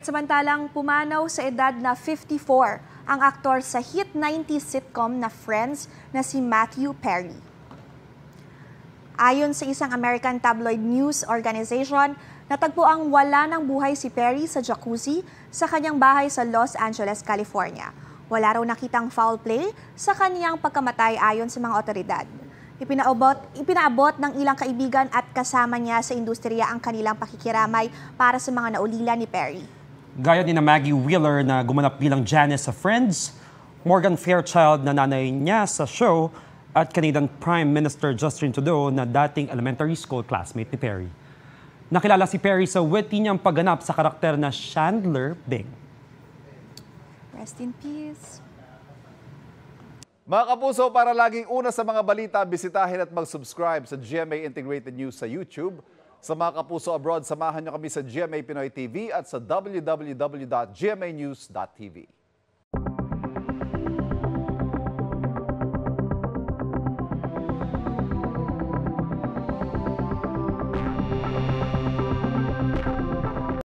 Samantalang pumanaw sa edad na 54 ang aktor sa hit 90s sitcom na Friends na si Matthew Perry. Ayon sa isang American tabloid news organization, natagpuang wala ng buhay si Perry sa jacuzzi sa kanyang bahay sa Los Angeles, California. Wala raw nakitang foul play sa kanyang pagkamatay ayon sa mga otoridad. Ipinaabot ng ilang kaibigan at kasama niya sa industriya ang kanilang pakikiramay para sa mga naulila ni Perry. Gaya ni na Maggie Wheeler na gumanap bilang Janice sa Friends, Morgan Fairchild na nanay niya sa show, at Canadian Prime Minister Justin Trudeau na dating elementary school classmate ni Perry. Nakilala si Perry sa witty niyang pagganap sa karakter na Chandler Bing. Rest in peace. Mga kapuso, para laging una sa mga balita, bisitahin at mag-subscribe sa GMA Integrated News sa YouTube. Sa mga kapuso abroad, samahan niyo kami sa GMA Pinoy TV at sa www.gmanews.tv.